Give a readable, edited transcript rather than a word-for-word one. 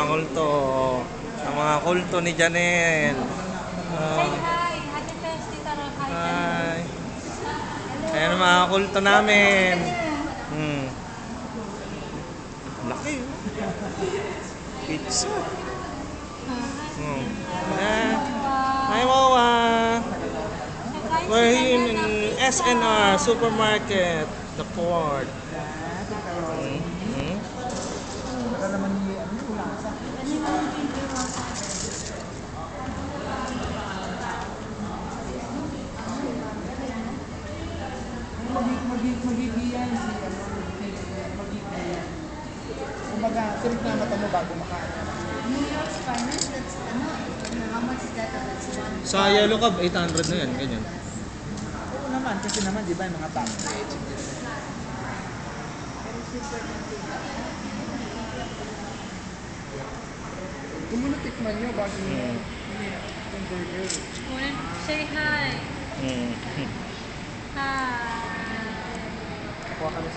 kulto. Ang mga kulto ni Janel. Say hi! Happy Festi, Taro. Hi. Ayan ang mga kulto namin. Laki. Pizza. Hi, Wawa. We're here in SNR Supermarket, the port. Baka naman ni ano yung lasa. Magigiyan si ano, magigiyan. Kumbaga, tirik na mata mo bago makain. New York's finest, that's ano, how much is that? That's one. Sa Yellow Cab, 800 na yan, ganyan. Oo naman, kasi naman, di ba, yung mga tax rate. Kung muna tikman nyo bago nyo yung burger. Say hi! Hi! Kuha kami sa